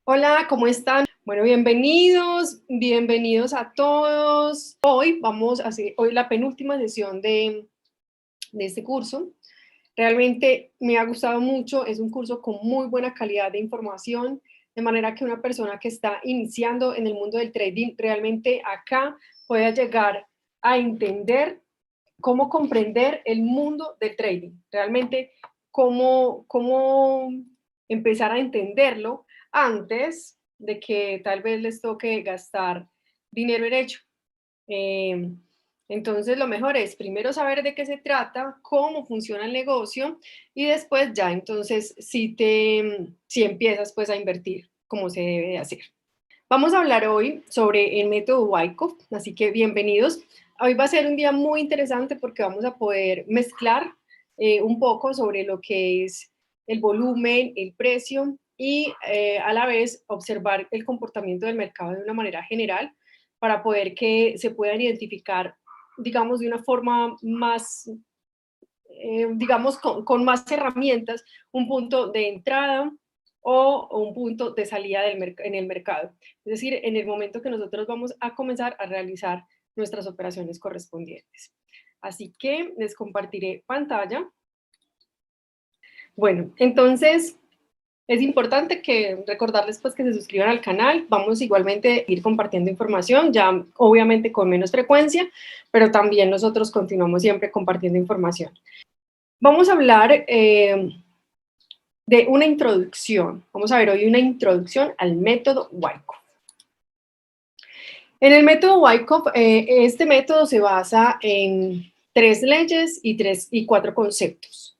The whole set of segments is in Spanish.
Hola, ¿cómo están? Bueno, bienvenidos a todos. Hoy vamos a hacer la penúltima sesión de este curso. Realmente me ha gustado mucho, es un curso con muy buena calidad de información, de manera que una persona que está iniciando en el mundo del trading realmente acá pueda llegar a entender cómo comprender el mundo del trading, realmente cómo empezar a entenderlo antes de que tal vez les toque gastar dinero en ello. Eh, entonces, lo mejor es primero saber de qué se trata, cómo funciona el negocio y después ya, entonces, si empiezas pues a invertir como se debe de hacer. Vamos a hablar hoy sobre el método Wyckoff, así que bienvenidos. Hoy va a ser un día muy interesante porque vamos a poder mezclar un poco sobre lo que es el volumen, el precio y a la vez observar el comportamiento del mercado de una manera general para poder que se puedan identificar, digamos, de una forma más, digamos, con más herramientas, un punto de entrada o un punto de salida en el mercado. Es decir, en el momento que nosotros vamos a comenzar a realizar nuestras operaciones correspondientes. Así que les compartiré pantalla. Bueno, entonces es importante que recordarles pues que se suscriban al canal. Vamos igualmente a ir compartiendo información, ya obviamente con menos frecuencia, pero también nosotros continuamos siempre compartiendo información. Vamos a hablar de una introducción. Vamos a ver hoy una introducción al método Wyckoff. En el método Wyckoff, este método se basa en 3 leyes y 4 conceptos.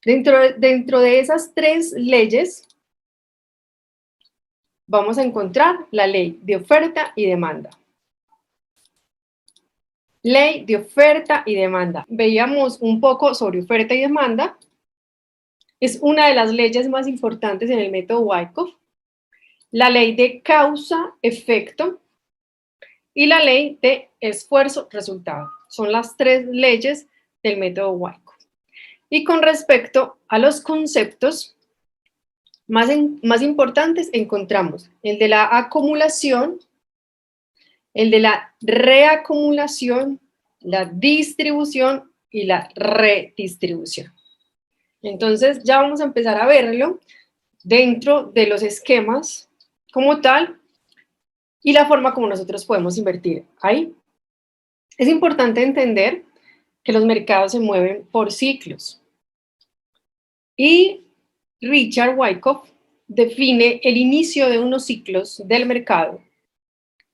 Dentro de esas 3 leyes vamos a encontrar la ley de oferta y demanda. Ley de oferta y demanda. Veíamos un poco sobre oferta y demanda. Es una de las leyes más importantes en el método Wyckoff. La ley de causa-efecto y la ley de esfuerzo-resultado. Son las 3 leyes del método Wyckoff. Y con respecto a los conceptos más importantes, encontramos el de la acumulación, el de la reacumulación, la distribución y la redistribución. Entonces ya vamos a empezar a verlo dentro de los esquemas como tal y la forma como nosotros podemos invertir ahí. Es importante entender que los mercados se mueven por ciclos. Y Richard Wyckoff define el inicio de unos ciclos del mercado.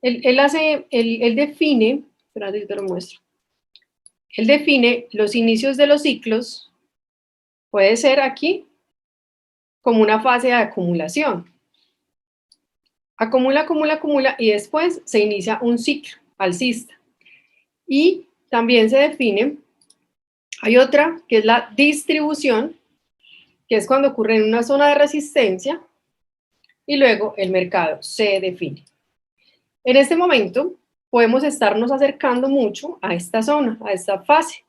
Él define, espérate, yo te lo muestro. Él define los inicios de los ciclos, puede ser aquí, como una fase de acumulación. Acumula, acumula, acumula y después se inicia un ciclo alcista. Y también se define, hay otra que es la distribución, que es cuando ocurre en una zona de resistencia y luego el mercado se define. En este momento podemos estarnos acercando mucho a esta zona, a esta fase,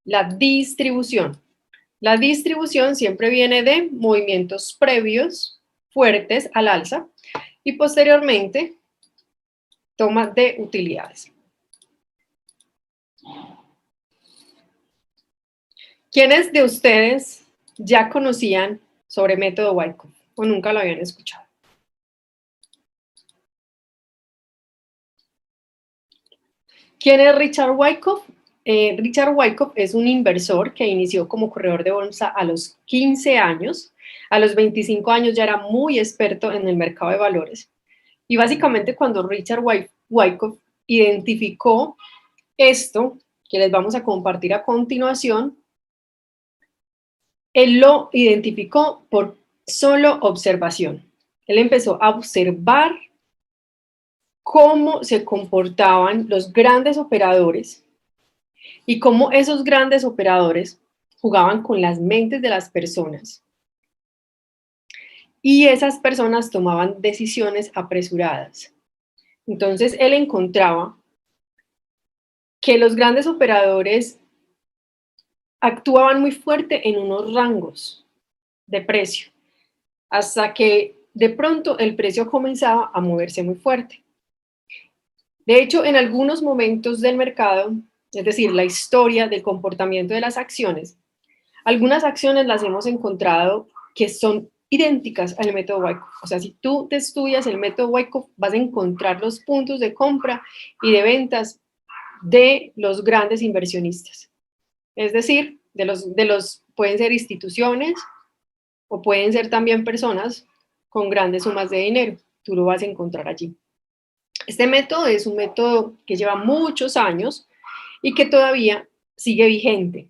la distribución. La distribución siempre viene de movimientos previos fuertes al alza y posteriormente toma de utilidades. ¿Quiénes de ustedes ya conocían sobre método Wyckoff o nunca lo habían escuchado? ¿Quién es Richard Wyckoff? Richard Wyckoff es un inversor que inició como corredor de bolsa a los 15 años. A los 25 años ya era muy experto en el mercado de valores. Y básicamente cuando Richard Wyckoff identificó esto que les vamos a compartir a continuación, él lo identificó por solo observación. Él empezó a observar cómo se comportaban los grandes operadores y cómo esos grandes operadores jugaban con las mentes de las personas. Y esas personas tomaban decisiones apresuradas. Entonces él encontraba que los grandes operadores actuaban muy fuerte en unos rangos de precio, hasta que de pronto el precio comenzaba a moverse muy fuerte. De hecho, en algunos momentos del mercado, es decir, la historia del comportamiento de las acciones, algunas acciones las hemos encontrado que son idénticas al método Wyckoff. O sea, si tú te estudias el método Wyckoff, vas a encontrar los puntos de compra y de ventas de los grandes inversionistas. Es decir, pueden ser instituciones o pueden ser también personas con grandes sumas de dinero. Tú lo vas a encontrar allí. Este método es un método que lleva muchos años y que todavía sigue vigente.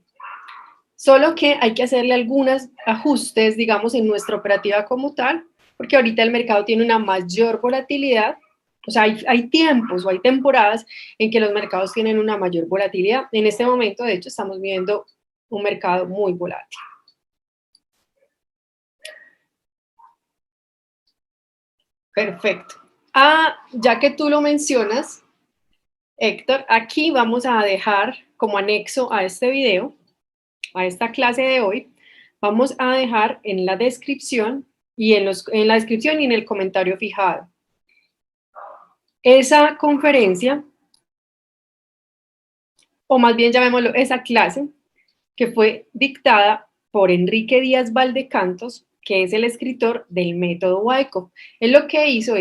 Solo que hay que hacerle algunos ajustes, digamos, en nuestra operativa como tal, porque ahorita el mercado tiene una mayor volatilidad. O sea, hay tiempos o hay temporadas en que los mercados tienen una mayor volatilidad. En este momento, de hecho, estamos viendo un mercado muy volátil. Perfecto. Ya que tú lo mencionas, Héctor, aquí vamos a dejar como anexo a este video, a esta clase de hoy, vamos a dejar en la descripción y en la descripción y en el comentario fijado esa conferencia, o más bien llamémoslo esa clase, que fue dictada por Enrique Díaz Valdecantos, que es el escritor del método Wyckoff. Él lo que hizo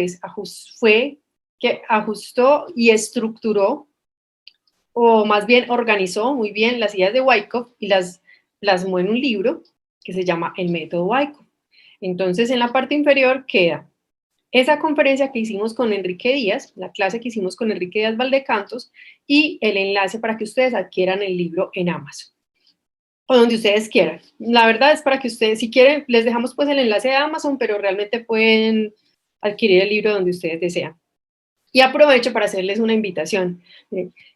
fue que ajustó y estructuró, o más bien organizó muy bien las ideas de Wyckoff y las plasmó en un libro que se llama El método Wyckoff. Entonces, en la parte inferior queda esa conferencia que hicimos con Enrique Díaz, la clase que hicimos con Enrique Díaz Valdecantos, y el enlace para que ustedes adquieran el libro en Amazon o donde ustedes quieran. La verdad es para que ustedes, si quieren, les dejamos pues el enlace de Amazon, pero realmente pueden adquirir el libro donde ustedes desean. Y aprovecho para hacerles una invitación.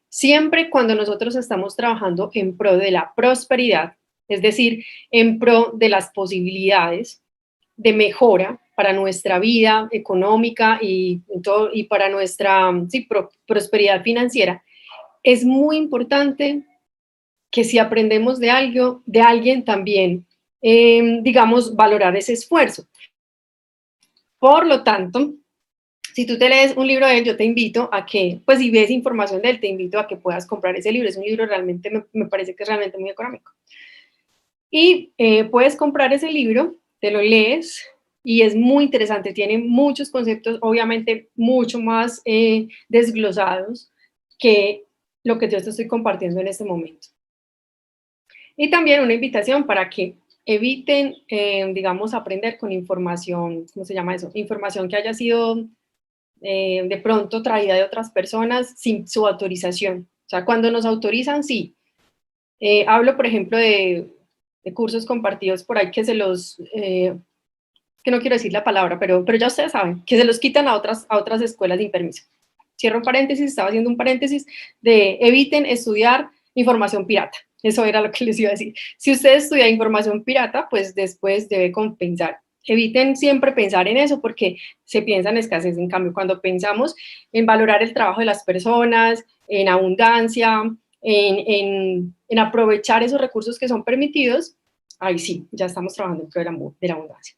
Siempre cuando nosotros estamos trabajando en pro de la prosperidad, es decir, en pro de las posibilidades de mejora para nuestra vida económica y para nuestra prosperidad financiera, es muy importante que si aprendemos de algo, de alguien también, digamos, valorar ese esfuerzo. Por lo tanto, si tú te lees un libro de él, yo te invito a que, pues si ves información de él, te invito a que puedas comprar ese libro. Es un libro realmente, me parece que es realmente muy económico. Y puedes comprar ese libro, te lo lees y es muy interesante. Tiene muchos conceptos, obviamente, mucho más desglosados que lo que yo te estoy compartiendo en este momento. Y también una invitación para que eviten, digamos, aprender con información, ¿cómo se llama eso? Información que haya sido de pronto traída de otras personas sin su autorización. O sea, cuando nos autorizan, sí. Hablo, por ejemplo, de cursos compartidos por ahí que se los, que no quiero decir la palabra, pero ya ustedes saben, que se los quitan a otras escuelas sin permiso. Cierro un paréntesis, estaba haciendo un paréntesis de eviten estudiar información pirata. Eso era lo que les iba a decir. Si usted estudia información pirata, pues después debe compensar. Eviten siempre pensar en eso porque se piensa en escasez. En cambio, cuando pensamos en valorar el trabajo de las personas, en abundancia, en aprovechar esos recursos que son permitidos, ahí sí, ya estamos trabajando en pro de la abundancia.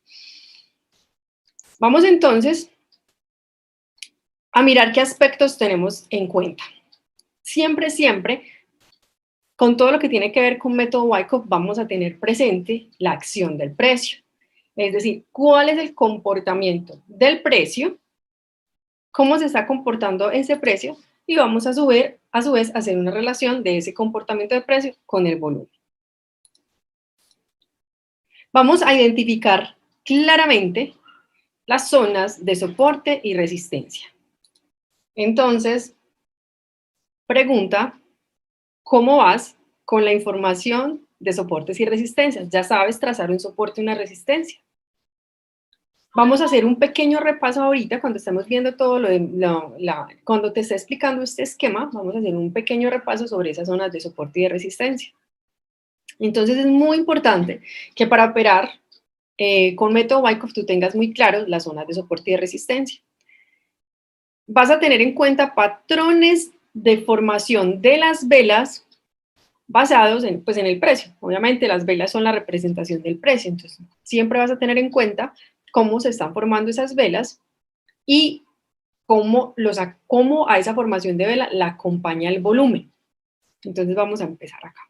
Vamos entonces a mirar qué aspectos tenemos en cuenta. Siempre, siempre, con todo lo que tiene que ver con método Wyckoff, vamos a tener presente la acción del precio. Es decir, cuál es el comportamiento del precio, cómo se está comportando ese precio, y vamos a su vez hacer una relación de ese comportamiento del precio con el volumen. Vamos a identificar claramente las zonas de soporte y resistencia. Entonces, pregunta, ¿cómo vas con la información de soportes y resistencias? Ya sabes trazar un soporte y una resistencia. Vamos a hacer un pequeño repaso ahorita cuando estamos viendo todo cuando te está explicando este esquema, vamos a hacer un pequeño repaso sobre esas zonas de soporte y de resistencia. Entonces es muy importante que para operar con método Wyckoff tú tengas muy claros las zonas de soporte y de resistencia. Vas a tener en cuenta patrones de formación de las velas basados en el precio. Obviamente las velas son la representación del precio, entonces siempre vas a tener en cuenta cómo se están formando esas velas y cómo a esa formación de vela la acompaña el volumen. Entonces vamos a empezar acá.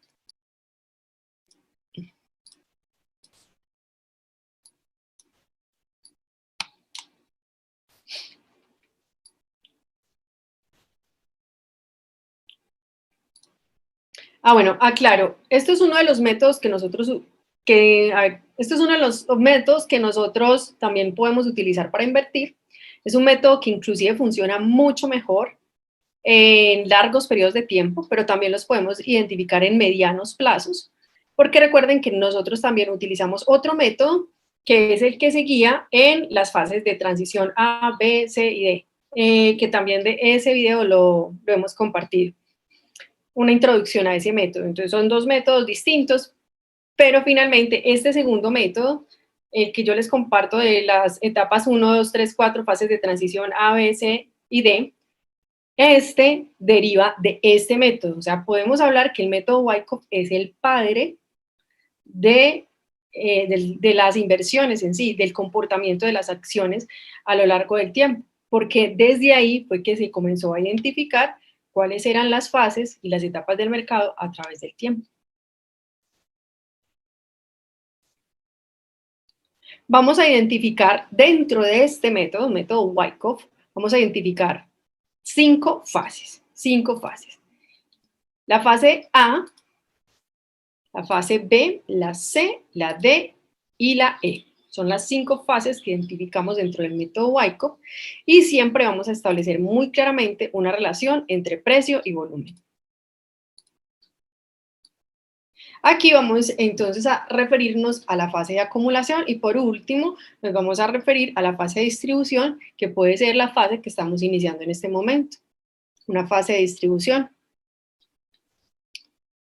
Bueno, aclaro, esto es uno de los métodos que nosotros, esto es uno de los métodos que nosotros también podemos utilizar para invertir. Es un método que inclusive funciona mucho mejor en largos periodos de tiempo, pero también los podemos identificar en medianos plazos, porque recuerden que nosotros también utilizamos otro método que es el que se guía en las fases de transición A, B, C y D, que también de ese video lo hemos compartido, una introducción a ese método. Entonces son dos métodos distintos, pero finalmente este segundo método, que yo les comparto de las etapas 1, 2, 3, 4, fases de transición A, B, C y D, este deriva de este método. O sea, podemos hablar que el método Wyckoff es el padre de las inversiones en sí, del comportamiento de las acciones a lo largo del tiempo, porque desde ahí fue que se comenzó a identificar cuáles eran las fases y las etapas del mercado a través del tiempo. Vamos a identificar dentro de este método, método Wyckoff, vamos a identificar 5 fases, 5 fases. La fase A, la fase B, la C, la D y la E. Son las 5 fases que identificamos dentro del método Wyckoff y siempre vamos a establecer muy claramente una relación entre precio y volumen. Aquí vamos entonces a referirnos a la fase de acumulación y por último nos vamos a referir a la fase de distribución, que puede ser la fase que estamos iniciando en este momento, una fase de distribución.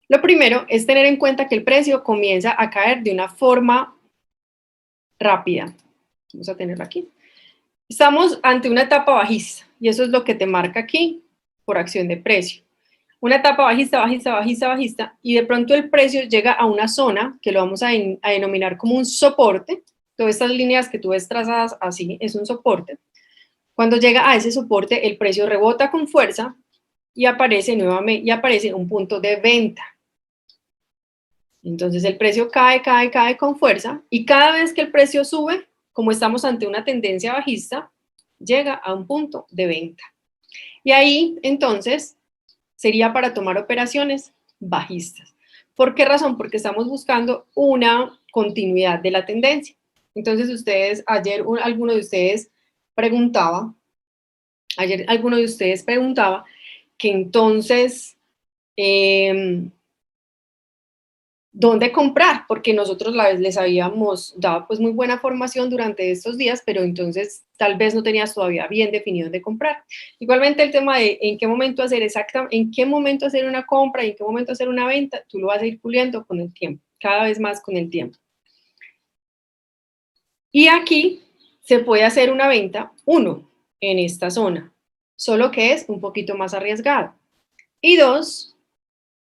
Lo primero es tener en cuenta que el precio comienza a caer de una forma rápida. Vamos a tenerlo aquí. Estamos ante una etapa bajista y eso es lo que te marca aquí por acción de precio. Una etapa bajista, bajista, bajista, bajista y de pronto el precio llega a una zona que lo vamos a denominar como un soporte. Todas estas líneas que tú ves trazadas así es un soporte. Cuando llega a ese soporte, el precio rebota con fuerza y aparece nuevamente y aparece un punto de venta. Entonces el precio cae, cae, cae con fuerza y cada vez que el precio sube, como estamos ante una tendencia bajista, llega a un punto de venta. Y ahí entonces sería para tomar operaciones bajistas. ¿Por qué razón? Porque estamos buscando una continuidad de la tendencia. Entonces ayer alguno de ustedes preguntaba que entonces dónde comprar, porque nosotros les habíamos dado pues muy buena formación durante estos días, pero entonces tal vez no tenías todavía bien definido dónde comprar. Igualmente el tema de en qué momento hacer una compra y en qué momento hacer una venta, tú lo vas a ir puliendo con el tiempo, cada vez más con el tiempo. Y aquí se puede hacer una venta, en esta zona, solo que es un poquito más arriesgado. Y 2,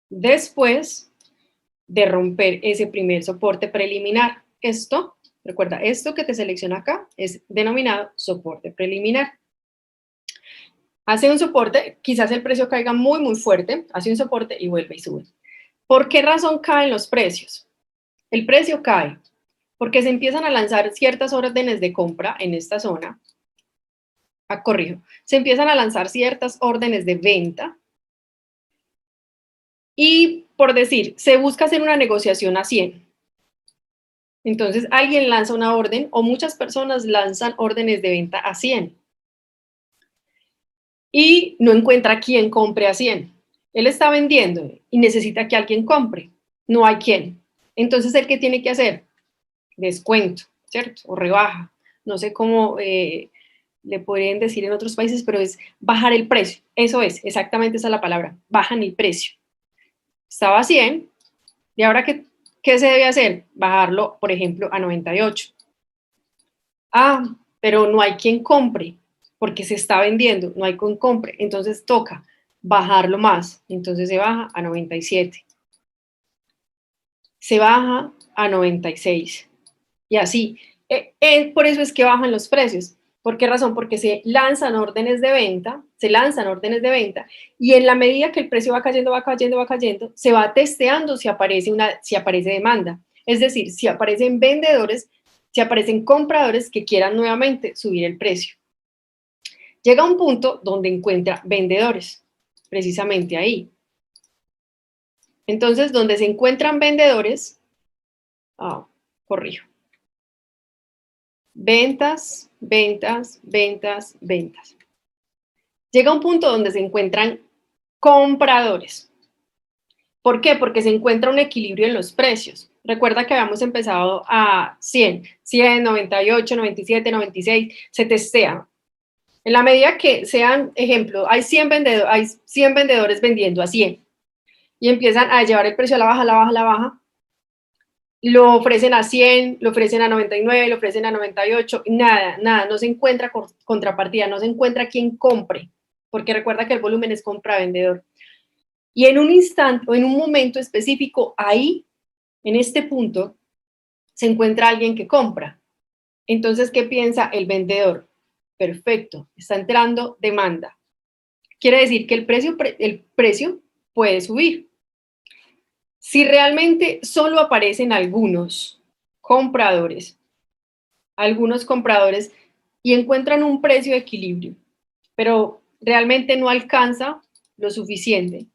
después de romper ese primer soporte preliminar. Recuerda, esto que te selecciona acá es denominado soporte preliminar. Hace un soporte, quizás el precio caiga muy, muy fuerte, hace un soporte y vuelve y sube. ¿Por qué razón caen los precios? El precio cae porque se empiezan a lanzar ciertas órdenes de compra en esta zona. Se empiezan a lanzar ciertas órdenes de venta y, por decir, se busca hacer una negociación a 100. Entonces, alguien lanza una orden o muchas personas lanzan órdenes de venta a 100 y no encuentra quién compre a 100. Él está vendiendo y necesita que alguien compre. No hay quien. Entonces, ¿el qué tiene que hacer? Descuento, ¿cierto? O rebaja. No sé cómo le podrían decir en otros países, pero es bajar el precio. Eso es, exactamente esa es la palabra. Bajan el precio. Estaba a 100 y ahora ¿qué se debe hacer? Bajarlo, por ejemplo, a 98. Pero no hay quien compre porque se está vendiendo, no hay quien compre, entonces toca bajarlo más, entonces se baja a 97, se baja a 96 y así, Por eso es que bajan los precios. ¿Por qué razón? Porque se lanzan órdenes de venta, y en la medida que el precio va cayendo, se va testeando si aparece demanda. Es decir, si aparecen vendedores, si aparecen compradores que quieran nuevamente subir el precio. Llega un punto donde encuentra vendedores, precisamente ahí. Entonces, donde se encuentran vendedores, corrijo. Ventas, ventas, ventas, ventas. Llega un punto donde se encuentran compradores. ¿Por qué? Porque se encuentra un equilibrio en los precios. Recuerda que habíamos empezado a 100, 98, 97, 96, se testea. En la medida que sean, ejemplo, hay 100 vendedores vendiendo a 100 y empiezan a llevar el precio a la baja, lo ofrecen a 100, lo ofrecen a 99, lo ofrecen a 98, nada, no se encuentra contrapartida, no se encuentra quien compre, porque recuerda que el volumen es compra-vendedor. Y en un instante o en un momento específico, ahí, en este punto, se encuentra alguien que compra. Entonces, ¿qué piensa el vendedor? Perfecto, está entrando demanda. Quiere decir que el precio puede subir. Si realmente solo aparecen algunos compradores y encuentran un precio de equilibrio, pero realmente no alcanza lo suficiente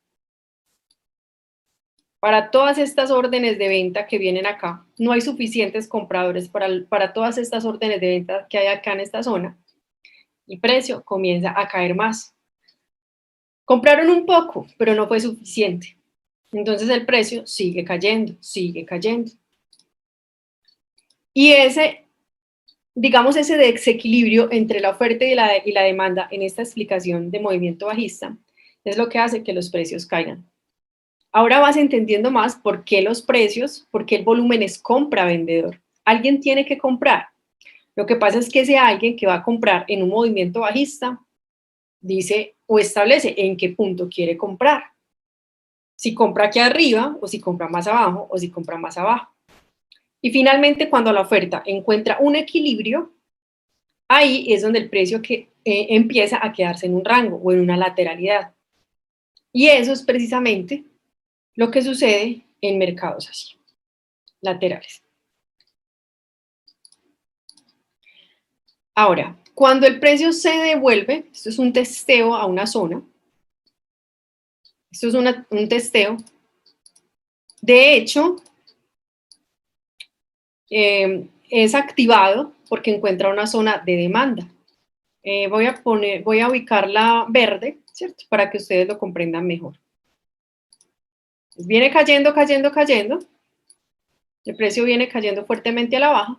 para todas estas órdenes de venta que vienen acá, no hay suficientes compradores para todas estas órdenes de venta que hay acá en esta zona, el precio comienza a caer más. Compraron un poco, pero no fue suficiente. Entonces el precio sigue cayendo, sigue cayendo. Y ese desequilibrio entre la oferta y la demanda en esta explicación de movimiento bajista es lo que hace que los precios caigan. Ahora vas entendiendo más por qué los precios, por qué el volumen es compra-vendedor. Alguien tiene que comprar. Lo que pasa es que ese alguien que va a comprar en un movimiento bajista dice o establece en qué punto quiere comprar. Si compra aquí arriba, o si compra más abajo, o si compra más abajo. Y finalmente, cuando la oferta encuentra un equilibrio, ahí es donde el precio empieza a quedarse en un rango o en una lateralidad. Y eso es precisamente lo que sucede en mercados así, laterales. Ahora, cuando el precio se devuelve, esto es un testeo a una zona, esto es un testeo, de hecho, es activado porque encuentra una zona de demanda. Voy a ubicarla verde, ¿cierto? Para que ustedes lo comprendan mejor. Viene cayendo, cayendo, cayendo. El precio viene cayendo fuertemente a la baja.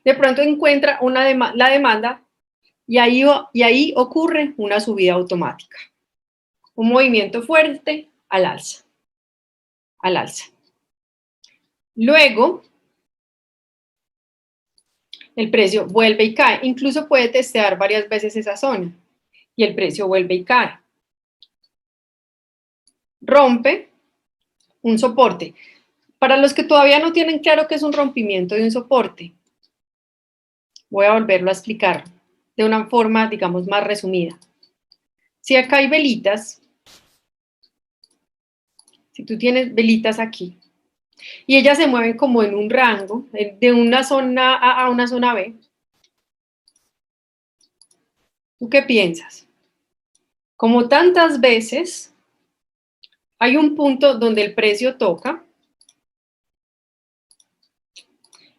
De pronto encuentra la demanda y ahí ocurre una subida automática. Un movimiento fuerte al alza. Al alza. Luego, el precio vuelve y cae. Incluso puede testear varias veces esa zona y el precio vuelve y cae. Rompe un soporte. Para los que todavía no tienen claro qué es un rompimiento de un soporte, voy a volverlo a explicar de una forma, digamos, más resumida. Si acá hay velitas, si tú tienes velitas aquí, y ellas se mueven como en un rango, de una zona A a una zona B, ¿tú qué piensas? Como tantas veces, hay un punto donde el precio toca,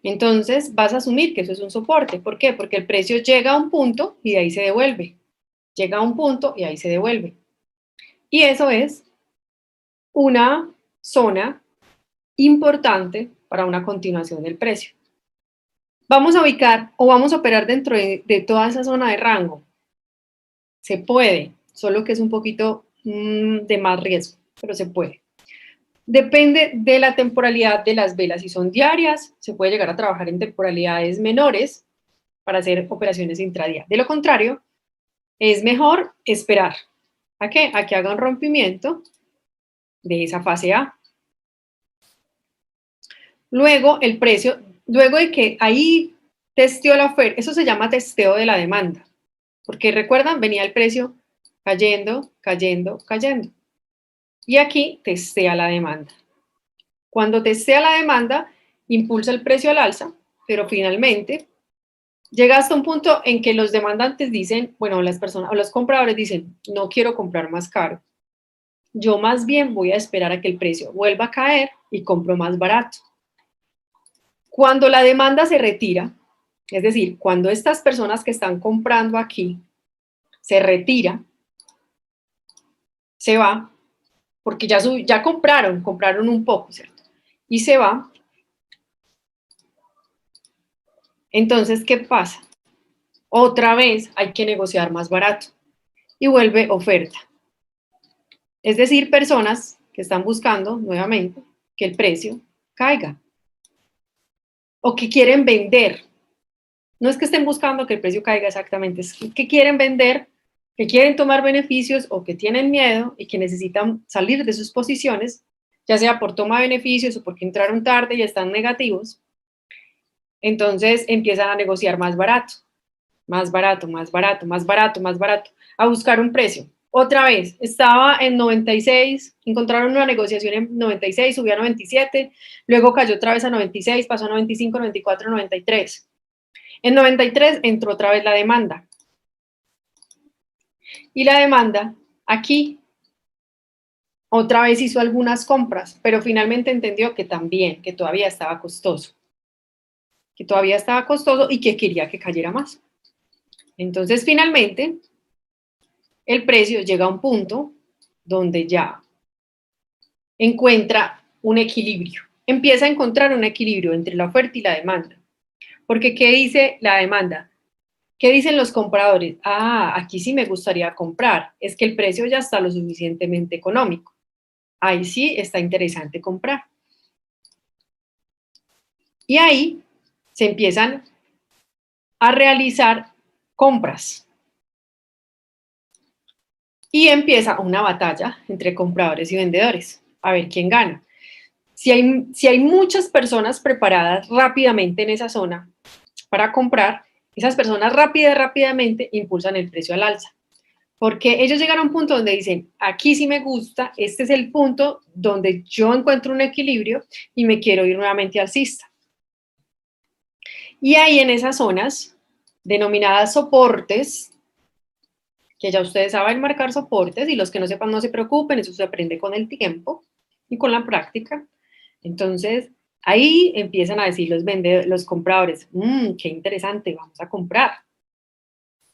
entonces vas a asumir que eso es un soporte. ¿Por qué? Porque el precio llega a un punto y de ahí se devuelve. Llega a un punto y ahí se devuelve. Y eso es una zona importante para una continuación del precio. Vamos a ubicar o vamos a operar dentro de toda esa zona de rango. Se puede, solo que es un poquito de más riesgo, pero se puede. Depende de la temporalidad de las velas. Si son diarias, se puede llegar a trabajar en temporalidades menores para hacer operaciones intradía. De lo contrario, es mejor esperar a que haga un rompimiento de esa fase A. Luego, el precio, luego de que ahí testeó la oferta, eso se llama testeo de la demanda, porque recuerdan, venía el precio cayendo, cayendo, cayendo. Y aquí testea la demanda. Cuando testea la demanda, impulsa el precio al alza, pero finalmente llega hasta un punto en que los demandantes dicen, bueno, las personas o los compradores dicen, no quiero comprar más caro. Yo más bien voy a esperar a que el precio vuelva a caer y compro más barato. Cuando la demanda se retira, es decir, cuando estas personas que están comprando aquí se retira, se va, porque ya compraron un poco, ¿cierto? Y se va. Entonces, ¿qué pasa? Otra vez hay que negociar más barato y vuelve oferta. Es decir, personas que están buscando nuevamente que el precio caiga o que quieren vender. No es que estén buscando que el precio caiga exactamente, es que quieren vender, que quieren tomar beneficios o que tienen miedo y que necesitan salir de sus posiciones, ya sea por toma de beneficios o porque entraron tarde y están negativos. Entonces empiezan a negociar más barato, más barato, más barato, más barato, más barato, a buscar un precio. Otra vez, estaba en 96, encontraron una negociación en 96, subió a 97, luego cayó otra vez a 96, pasó a 95, 94, 93. En 93 entró otra vez la demanda. Y la demanda aquí otra vez hizo algunas compras, pero finalmente entendió que también, que todavía estaba costoso. Que todavía estaba costoso y que quería que cayera más. Entonces, finalmente, el precio llega a un punto donde ya encuentra un equilibrio. Empieza a encontrar un equilibrio entre la oferta y la demanda. Porque, ¿qué dice la demanda? ¿Qué dicen los compradores? Ah, aquí sí me gustaría comprar. Es que el precio ya está lo suficientemente económico. Ahí sí está interesante comprar. Y ahí se empiezan a realizar compras. Y empieza una batalla entre compradores y vendedores. A ver quién gana. Si hay muchas personas preparadas rápidamente en esa zona para comprar, esas personas rápidamente impulsan el precio al alza. Porque ellos llegan a un punto donde dicen, aquí sí me gusta, este es el punto donde yo encuentro un equilibrio y me quiero ir nuevamente alcista. Y ahí en esas zonas, denominadas soportes, que ya ustedes saben marcar soportes, y los que no sepan no se preocupen, eso se aprende con el tiempo y con la práctica. Entonces, ahí empiezan a decir los compradores, qué interesante, vamos a comprar.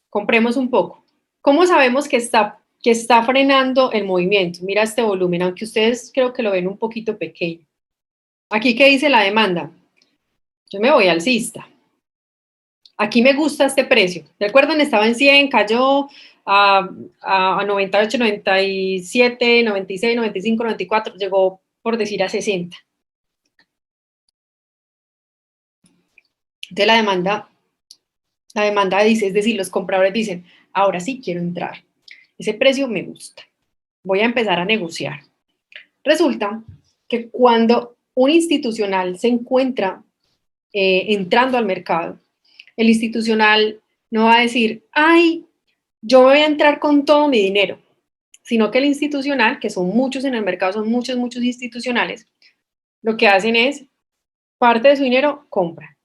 Compremos un poco. ¿Cómo sabemos que está frenando el movimiento? Mira este volumen, aunque ustedes creo que lo ven un poquito pequeño. Aquí, ¿qué dice la demanda? Yo me voy alcista. Aquí me gusta este precio. ¿Recuerdan? Estaba en 100, cayó a 98, 97, 96, 95, 94, llegó por decir a 60. Entonces la demanda dice, es decir, los compradores dicen, ahora sí quiero entrar. Ese precio me gusta. Voy a empezar a negociar. Resulta que cuando un institucional se encuentra entrando al mercado, el institucional no va a decir, ay, yo voy a entrar con todo mi dinero, sino que el institucional, que son muchos en el mercado, son muchos institucionales, lo que hacen es parte de su dinero compra,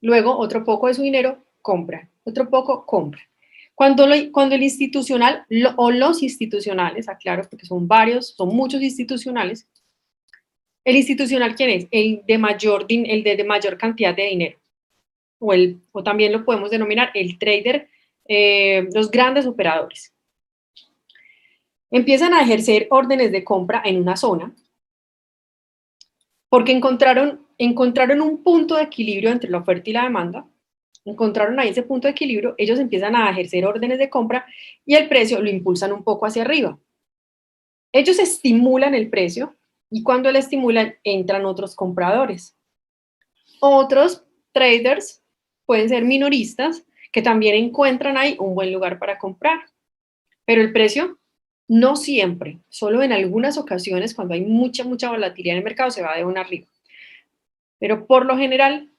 luego otro poco de su dinero compra, otro poco compra. Cuando el institucional o los institucionales, aclaro porque son varios, son muchos institucionales, el institucional, ¿quién es? El de mayor cantidad de dinero. O también lo podemos denominar el trader, los grandes operadores. Empiezan a ejercer órdenes de compra en una zona porque encontraron un punto de equilibrio entre la oferta y la demanda, encontraron ahí ese punto de equilibrio, ellos empiezan a ejercer órdenes de compra y el precio lo impulsan un poco hacia arriba. Ellos estimulan el precio y cuando lo estimulan entran otros compradores. Otros traders pueden ser minoristas que también encuentran ahí un buen lugar para comprar. Pero el precio no siempre, solo en algunas ocasiones cuando hay mucha volatilidad en el mercado se va de una arriba. Pero por lo general,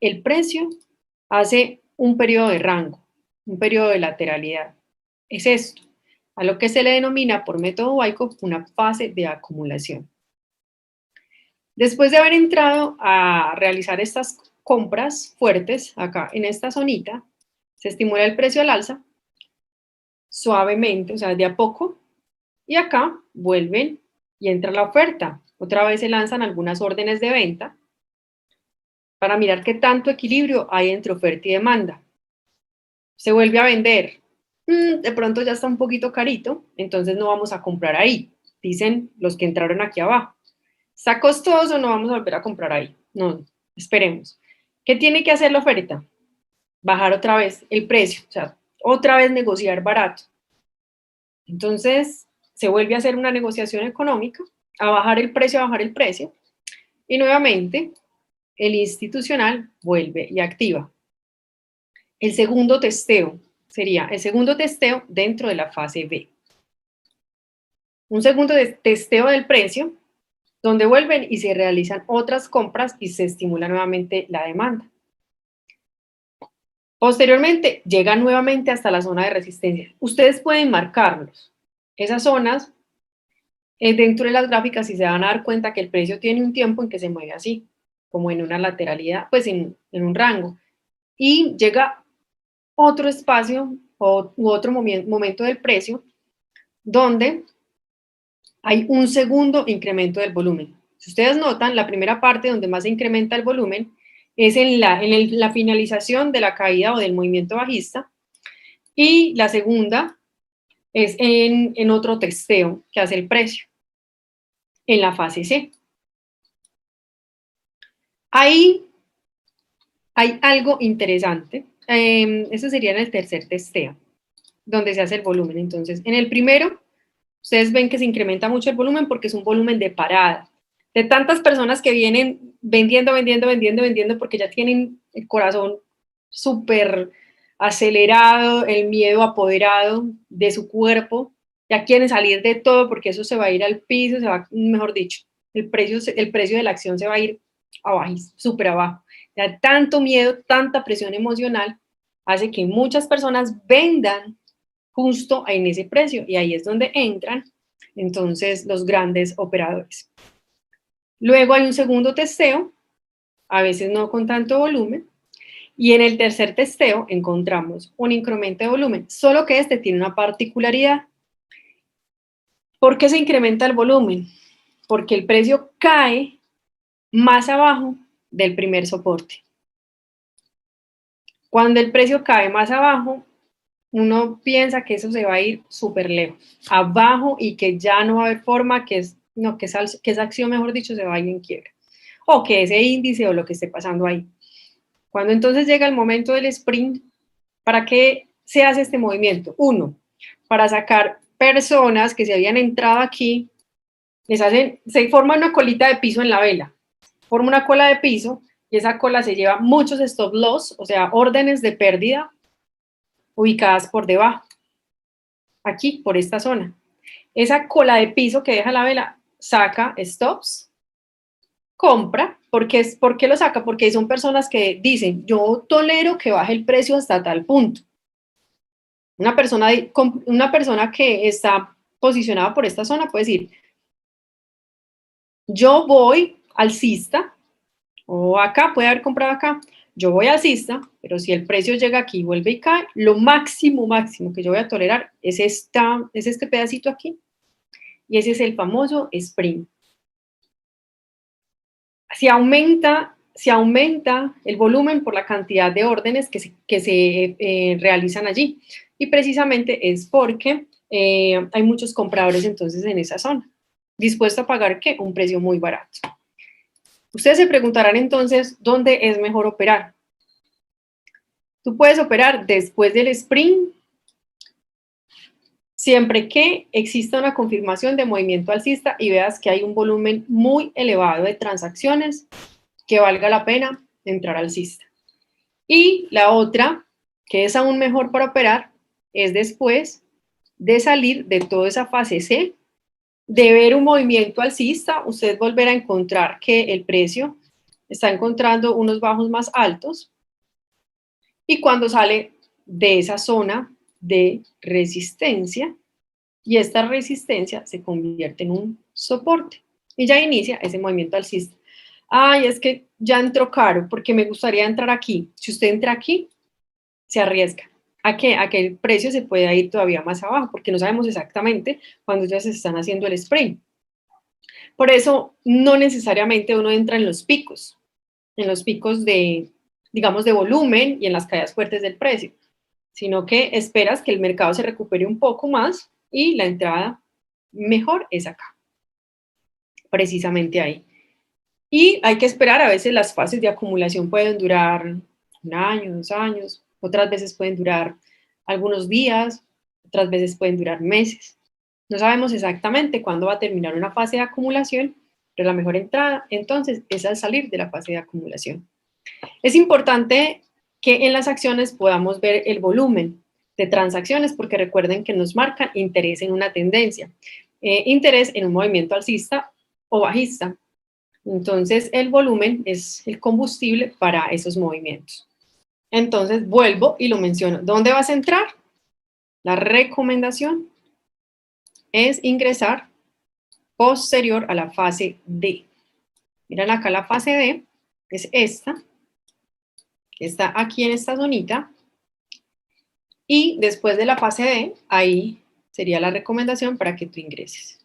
el precio hace un periodo de rango, un periodo de lateralidad. Es esto, a lo que se le denomina por método Wyckoff una fase de acumulación. Después de haber entrado a realizar estas compras fuertes acá en esta zonita, se estimula el precio al alza suavemente, o sea, de a poco, y acá vuelven y entra la oferta. Otra vez se lanzan algunas órdenes de venta para mirar qué tanto equilibrio hay entre oferta y demanda. Se vuelve a vender. De pronto ya está un poquito carito, entonces no vamos a comprar ahí, dicen los que entraron aquí abajo. Está costoso, no vamos a volver a comprar ahí. No, esperemos. ¿Qué tiene que hacer la oferta? Bajar otra vez el precio, o sea, otra vez negociar barato. Entonces, se vuelve a hacer una negociación económica, a bajar el precio, y nuevamente el institucional vuelve y activa. El segundo testeo sería el segundo testeo dentro de la fase B. Un segundo testeo del precio, donde vuelven y se realizan otras compras y se estimula nuevamente la demanda. Posteriormente, llegan nuevamente hasta la zona de resistencia. Ustedes pueden marcarlos. Esas zonas, dentro de las gráficas, si se van a dar cuenta que el precio tiene un tiempo en que se mueve así, como en una lateralidad, pues en un rango. Y llega otro espacio u otro momento del precio donde hay un segundo incremento del volumen. Si ustedes notan, la primera parte donde más se incrementa el volumen es en la finalización de la caída o del movimiento bajista, y la segunda es en otro testeo que hace el precio, en la fase C. Ahí hay algo interesante, eso sería en el tercer testeo, donde se hace el volumen. Entonces, en el primero, ustedes ven que se incrementa mucho el volumen porque es un volumen de parada, de tantas personas que vienen vendiendo, porque ya tienen el corazón súper acelerado, el miedo apoderado de su cuerpo, ya quieren salir de todo porque eso se va a ir al piso, se va, mejor dicho, el precio de la acción se va a ir abajo, súper abajo. Ya tanto miedo, tanta presión emocional hace que muchas personas vendan justo en ese precio, y ahí es donde entran entonces los grandes operadores. Luego hay un segundo testeo, a veces no con tanto volumen, y en el tercer testeo encontramos un incremento de volumen, solo que este tiene una particularidad. ¿Por qué se incrementa el volumen? Porque el precio cae más abajo del primer soporte. Cuando el precio cae más abajo, uno piensa que eso se va a ir súper lejos, abajo, y que ya no va a haber forma, que esa acción, mejor dicho, se va a ir en quiebra, o que ese índice o lo que esté pasando ahí. Cuando entonces llega el momento del sprint, ¿para qué se hace este movimiento? Uno, para sacar personas que se habían entrado aquí, se forma una colita de piso en la vela, forma una cola de piso, y esa cola se lleva muchos stop loss, o sea, órdenes de pérdida ubicadas por debajo, aquí, por esta zona. Esa cola de piso que deja la vela saca stops, compra. ¿Por qué lo saca? Porque son personas que dicen, yo tolero que baje el precio hasta tal punto. Una persona que está posicionada por esta zona puede decir, yo voy alcista, o acá, puede haber comprado acá, yo voy alcista, pero si el precio llega aquí y vuelve y cae, lo máximo que yo voy a tolerar es este pedacito aquí, y ese es el famoso sprint. Se aumenta el volumen por la cantidad de órdenes que se realizan allí, y precisamente es porque hay muchos compradores entonces en esa zona, dispuestos a pagar, ¿qué? Un precio muy barato. Ustedes se preguntarán entonces, ¿dónde es mejor operar? Tú puedes operar después del sprint, siempre que exista una confirmación de movimiento alcista y veas que hay un volumen muy elevado de transacciones que valga la pena entrar alcista. Y la otra, que es aún mejor para operar, es después de salir de toda esa fase C, de ver un movimiento alcista, usted volver a encontrar que el precio está encontrando unos bajos más altos y cuando sale de esa zona de resistencia, y esta resistencia se convierte en un soporte y ya inicia ese movimiento alcista. Ay, es que ya entró caro porque me gustaría entrar aquí. Si usted entra aquí, se arriesga. ¿A qué? A que el precio se pueda ir todavía más abajo porque no sabemos exactamente cuándo ya se están haciendo el spring. Por eso, no necesariamente uno entra en los picos de, digamos, de volumen y en las caídas fuertes del precio, sino que esperas que el mercado se recupere un poco más y la entrada mejor es acá, precisamente ahí. Y hay que esperar, a veces las fases de acumulación pueden durar 1 año, 2 años, otras veces pueden durar algunos días, otras veces pueden durar meses. No sabemos exactamente cuándo va a terminar una fase de acumulación, pero la mejor entrada entonces es al salir de la fase de acumulación. Es importante que en las acciones podamos ver el volumen de transacciones porque recuerden que nos marcan interés en una tendencia, interés en un movimiento alcista o bajista. Entonces, el volumen es el combustible para esos movimientos. Entonces, vuelvo y lo menciono. ¿Dónde vas a entrar? La recomendación es ingresar posterior a la fase D. Miren acá la fase D, es esta, que está aquí en esta zonita. Y después de la fase D, ahí sería la recomendación para que tú ingreses.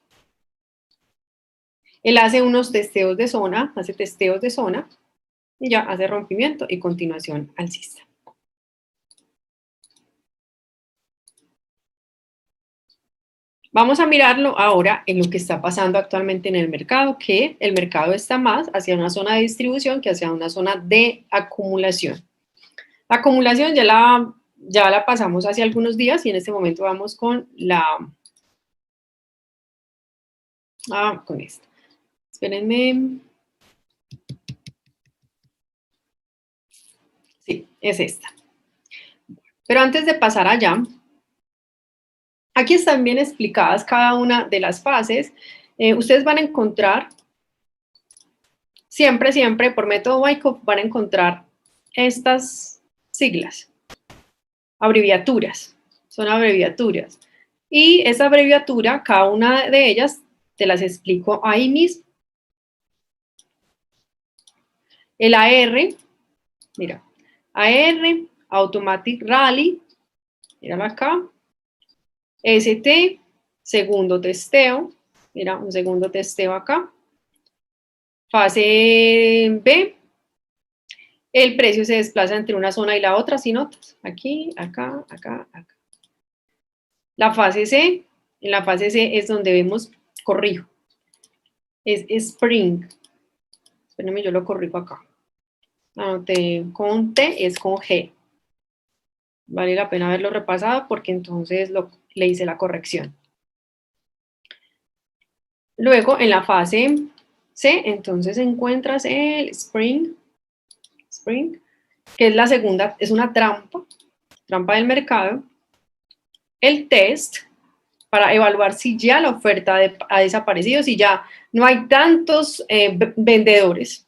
Él hace unos testeos de zona, hace testeos de zona, y ya hace rompimiento y continuación alcista. Vamos a mirarlo ahora en lo que está pasando actualmente en el mercado, que el mercado está más hacia una zona de distribución que hacia una zona de acumulación. La acumulación ya la pasamos hace algunos días y en este momento vamos con con esto. Espérenme. Sí, es esta. Pero antes de pasar allá, aquí están bien explicadas cada una de las fases. Ustedes van a encontrar, siempre por método Wyckoff, van a encontrar estas siglas, abreviaturas, son abreviaturas. Y esa abreviatura, cada una de ellas, te las explico ahí mismo. El AR, mira, AR, Automatic Rally, míralo acá. ST, segundo testeo, mira, un segundo testeo acá. Fase B, el precio se desplaza entre una zona y la otra sin notas. Aquí, acá, acá, acá. La fase C, en la fase C es donde vemos, corrijo, es Spring. Espérenme, yo lo corrijo acá. Anoté con T, es con G. Vale la pena haberlo repasado porque entonces le hice la corrección. Luego, en la fase C, entonces encuentras el Spring, que es la segunda, es una trampa del mercado. El test, para evaluar si ya la oferta ha desaparecido, si ya no hay tantos vendedores.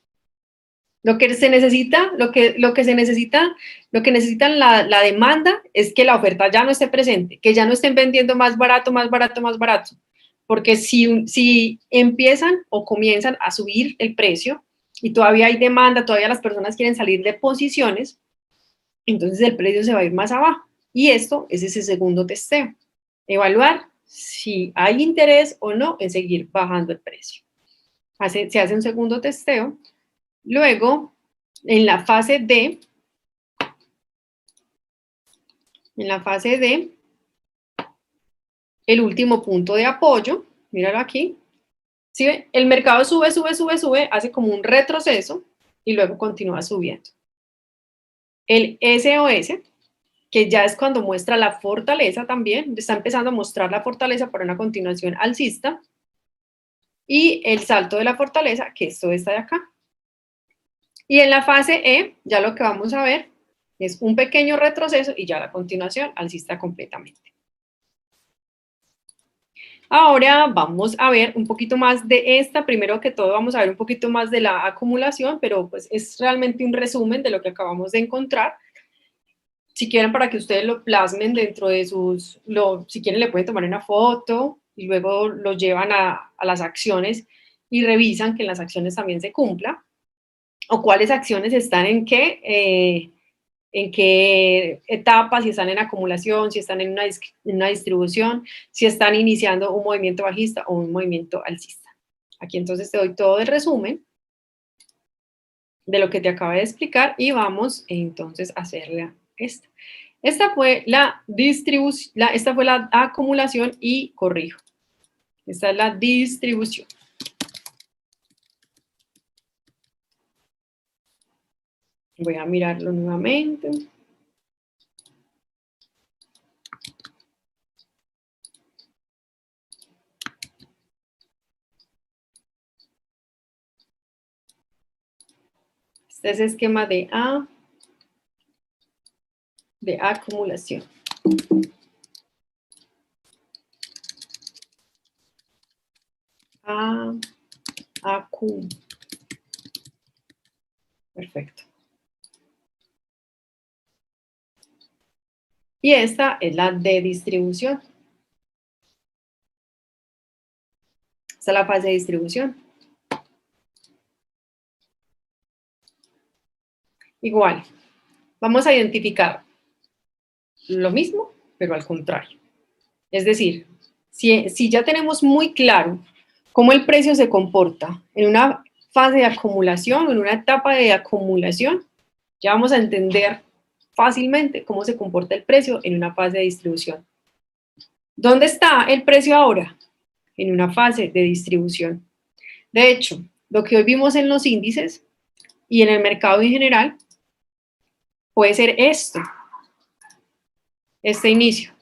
Lo que se necesita, lo que necesita la demanda es que la oferta ya no esté presente, que ya no estén vendiendo más barato, más barato, más barato. Porque si empiezan o comienzan a subir el precio y todavía hay demanda, todavía las personas quieren salir de posiciones, entonces el precio se va a ir más abajo. Y esto es ese segundo testeo. Evaluar si hay interés o no en seguir bajando el precio. Se hace un segundo testeo. Luego, en la fase D, el último punto de apoyo, míralo aquí, ¿sí ve? El mercado sube, hace como un retroceso y luego continúa subiendo. El SOS, que ya es cuando muestra la fortaleza también, está empezando a mostrar la fortaleza para una continuación alcista, y el salto de la fortaleza, que esto está de acá. Y en la fase E, ya lo que vamos a ver es un pequeño retroceso y ya la continuación alcista completamente. Ahora vamos a ver un poquito más de esta. Primero que todo vamos a ver un poquito más de la acumulación, pero pues es realmente un resumen de lo que acabamos de encontrar. Si quieren, para que ustedes lo plasmen dentro de sus, si quieren le pueden tomar una foto y luego lo llevan a las acciones y revisan que en las acciones también se cumpla, o cuáles acciones están en qué etapa, si están en acumulación, si están en una distribución, si están iniciando un movimiento bajista o un movimiento alcista. Aquí entonces te doy todo el resumen de lo que te acabo de explicar y vamos entonces a hacerle esta. Esta fue la distribución, esta fue la acumulación y corrijo. Esta es la distribución. Voy a mirarlo nuevamente. Este es el esquema de acumulación. Perfecto. Y esta es la de distribución. Esta es la fase de distribución. Igual, vamos a identificar lo mismo, pero al contrario. Es decir, si ya tenemos muy claro cómo el precio se comporta en una fase de acumulación o en una etapa de acumulación, ya vamos a entender fácilmente cómo se comporta el precio en una fase de distribución. ¿Dónde está el precio ahora? En una fase de distribución. De hecho, lo que hoy vimos en los índices y en el mercado en general puede ser este inicio.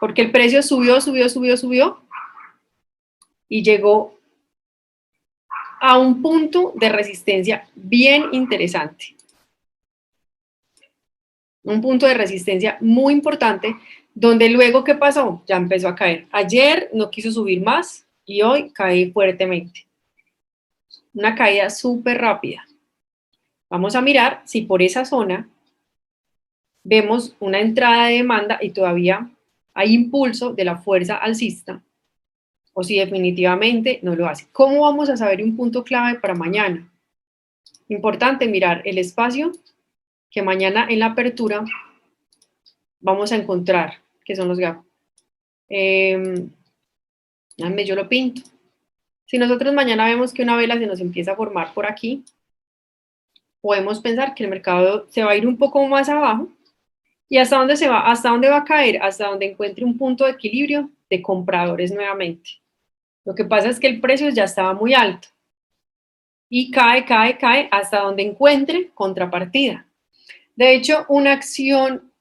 Porque el precio subió y llegó a un punto de resistencia bien interesante. Un punto de resistencia muy importante, donde luego, ¿qué pasó? Ya empezó a caer. Ayer no quiso subir más y hoy cae fuertemente. Una caída súper rápida. Vamos a mirar si por esa zona vemos una entrada de demanda y todavía hay impulso de la fuerza alcista, o si definitivamente no lo hace. ¿Cómo vamos a saber un punto clave para mañana? Importante mirar el espacio que mañana en la apertura vamos a encontrar, que son los gaps. Yo lo pinto. Si nosotros mañana vemos que una vela se nos empieza a formar por aquí, podemos pensar que el mercado se va a ir un poco más abajo. ¿Y hasta dónde se va? ¿Hasta dónde va a caer? Hasta donde encuentre un punto de equilibrio de compradores nuevamente. Lo que pasa es que el precio ya estaba muy alto y cae hasta donde encuentre contrapartida. De hecho, una acción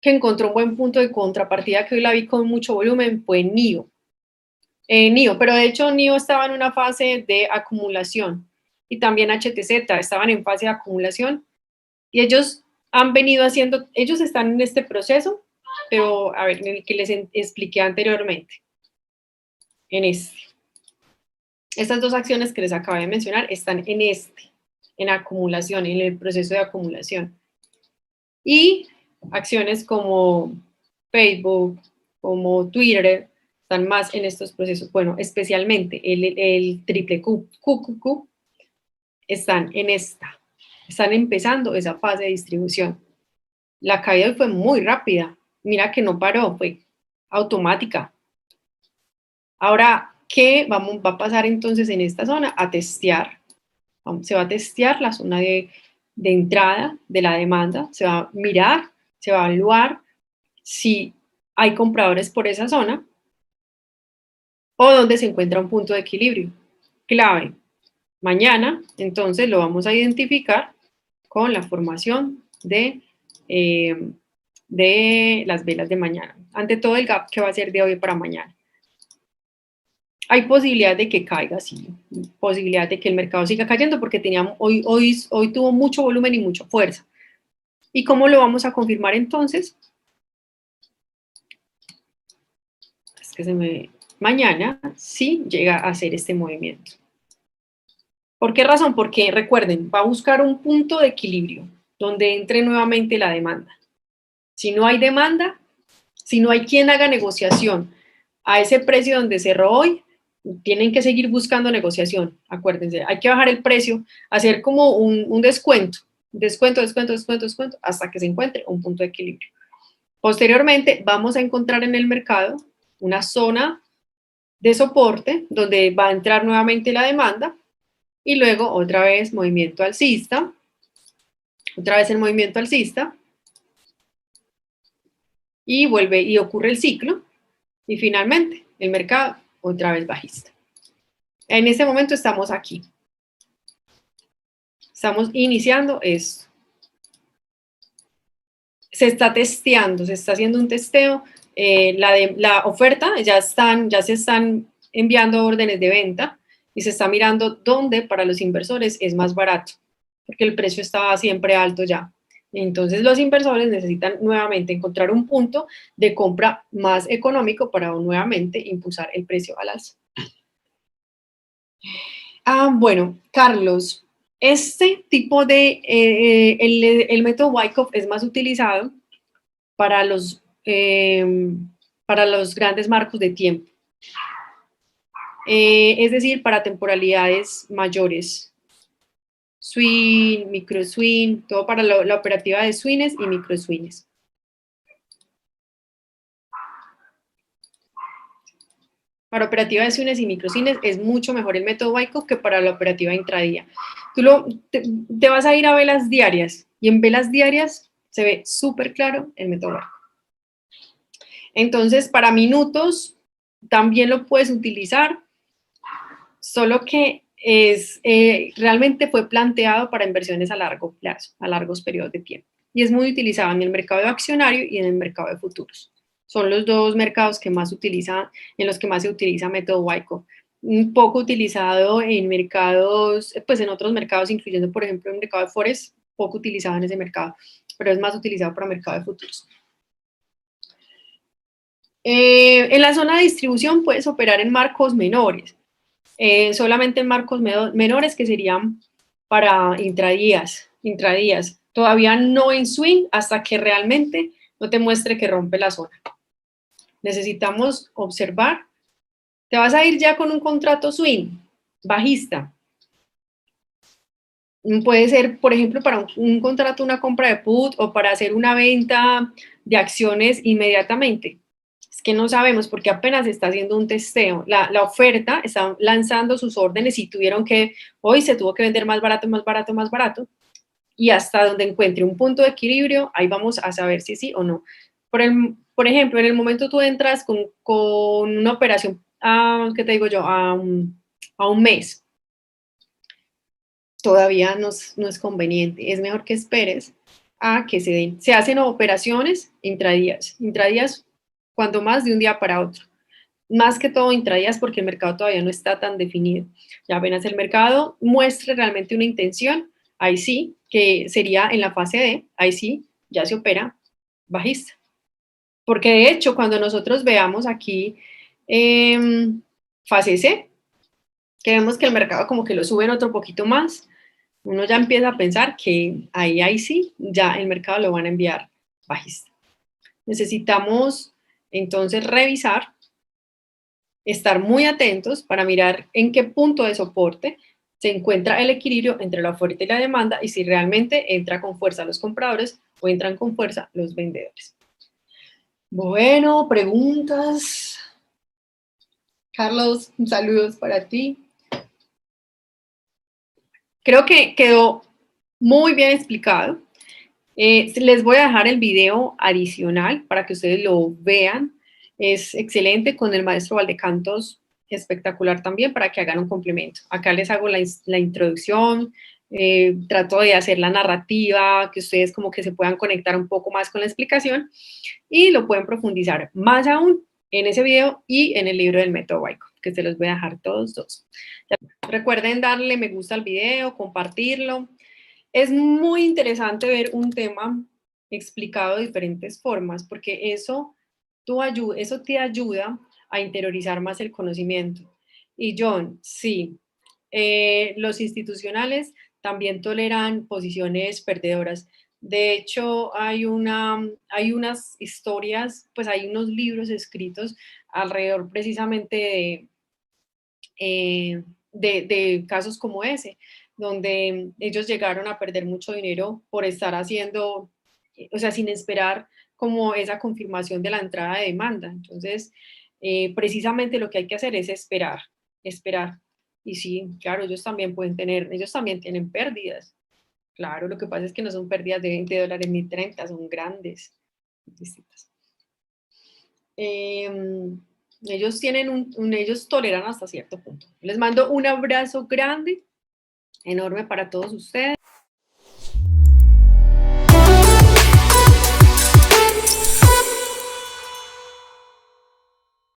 que encontró un buen punto de contrapartida, que hoy la vi con mucho volumen, fue NIO. Pero de hecho NIO estaba en una fase de acumulación y también HTZ estaban en fase de acumulación y ellos han venido haciendo, ellos están en este proceso, pero a ver, en el que les expliqué anteriormente, en este. Estas dos acciones que les acabé de mencionar están en acumulación, en el proceso de acumulación. Y acciones como Facebook, como Twitter, están más en estos procesos. Bueno, especialmente el triple QQQ están en están empezando esa fase de distribución. La caída hoy fue muy rápida. Mira que no paró, fue automática. Ahora, ¿qué va a pasar entonces en esta zona? A testear. Se va a testear la zona de entrada de la demanda, se va a mirar, se va a evaluar si hay compradores por esa zona o donde se encuentra un punto de equilibrio. Clave. Mañana, entonces, lo vamos a identificar con la formación de las velas de mañana. Ante todo, el gap que va a ser de hoy para mañana. Hay posibilidad de que caiga, sí, posibilidad de que el mercado siga cayendo porque hoy tuvo mucho volumen y mucha fuerza. ¿Y cómo lo vamos a confirmar entonces? mañana sí llega a hacer este movimiento. ¿Por qué razón? Porque recuerden, va a buscar un punto de equilibrio donde entre nuevamente la demanda. Si no hay demanda, si no hay quien haga negociación a ese precio donde cerró hoy, tienen que seguir buscando negociación. Acuérdense, hay que bajar el precio, hacer como un descuento, descuento, hasta que se encuentre un punto de equilibrio. Posteriormente, vamos a encontrar en el mercado una zona de soporte donde va a entrar nuevamente la demanda y luego otra vez movimiento alcista, otra vez el movimiento alcista y vuelve y ocurre el ciclo y finalmente el mercado otra vez bajista. En este momento estamos aquí. Estamos iniciando esto. Se está testeando, se está haciendo un testeo. La oferta ya se están enviando órdenes de venta y se está mirando dónde para los inversores es más barato, porque el precio estaba siempre alto ya. Entonces los inversores necesitan nuevamente encontrar un punto de compra más económico para nuevamente impulsar el precio al alza. Bueno, Carlos, este tipo de, el método Wyckoff es más utilizado para los grandes marcos de tiempo. Es decir, para temporalidades mayores. Swing, micro swing, todo para la operativa de swings y micro swings. Para operativa de swings y micro swings es mucho mejor el método Wyckoff que para la operativa intradía. Te vas a ir a velas diarias y en velas diarias se ve súper claro el método Wyckoff. Entonces, para minutos también lo puedes utilizar, solo que realmente fue planteado para inversiones a largo plazo, a largos periodos de tiempo. Y es muy utilizado en el mercado accionario y en el mercado de futuros. Son los dos mercados que más en los que más se utiliza método Wyckoff. Un poco utilizado en mercados, pues en otros mercados, incluyendo, por ejemplo, el mercado de Forex, poco utilizado en ese mercado, pero es más utilizado para mercado de futuros. En la zona de distribución puedes operar en marcos menores, solamente en marcos menores que serían para intradías, todavía no en swing hasta que realmente no te muestre que rompe la zona. Necesitamos observar. Te vas a ir ya con un contrato swing, bajista. Puede ser, por ejemplo, para un contrato, una compra de put o para hacer una venta de acciones inmediatamente. Es que no sabemos porque apenas está haciendo un testeo. La oferta está lanzando sus órdenes y hoy se tuvo que vender más barato, más barato, más barato. Y hasta donde encuentre un punto de equilibrio, ahí vamos a saber si sí o no. Por ejemplo, en el momento tú entras con una operación, ¿qué te digo yo? A un mes. Todavía no es conveniente. Es mejor que esperes a que se den. Se hacen operaciones intradías. Intradías cuanto más de un día para otro. Más que todo intradías porque el mercado todavía no está tan definido. Ya apenas el mercado muestre realmente una intención, ahí sí, que sería en la fase D, ahí sí, ya se opera bajista. Porque de hecho, cuando nosotros veamos aquí fase C, que vemos que el mercado como que lo suben otro poquito más, uno ya empieza a pensar que ahí sí, ya el mercado lo van a enviar bajista. Necesitamos entonces revisar, estar muy atentos para mirar en qué punto de soporte se encuentra el equilibrio entre la oferta y la demanda y si realmente entra con fuerza los compradores o entran con fuerza los vendedores. Bueno, preguntas. Carlos, saludos para ti. Creo que quedó muy bien explicado. Les voy a dejar el video adicional para que ustedes lo vean. Es excelente con el maestro Valdecantos, espectacular también para que hagan un complemento. Acá les hago la introducción, trato de hacer la narrativa, que ustedes como que se puedan conectar un poco más con la explicación y lo pueden profundizar más aún en ese video y en el libro del método Wyckoff, que se los voy a dejar todos dos. Recuerden darle me gusta al video, compartirlo. Es muy interesante ver un tema explicado de diferentes formas, porque eso te ayuda a interiorizar más el conocimiento. Y John, sí, los institucionales también toleran posiciones perdedoras. De hecho, hay unas historias, pues hay unos libros escritos alrededor precisamente de casos como ese, donde ellos llegaron a perder mucho dinero por estar haciendo, o sea, sin esperar como esa confirmación de la entrada de demanda. Entonces, precisamente lo que hay que hacer es esperar, esperar. Y sí, claro, ellos también tienen pérdidas. Claro, lo que pasa es que no son pérdidas de $20 ni 30, son grandes. Distintas. Ellos tienen ellos toleran hasta cierto punto. Les mando un abrazo grande, enorme para todos ustedes.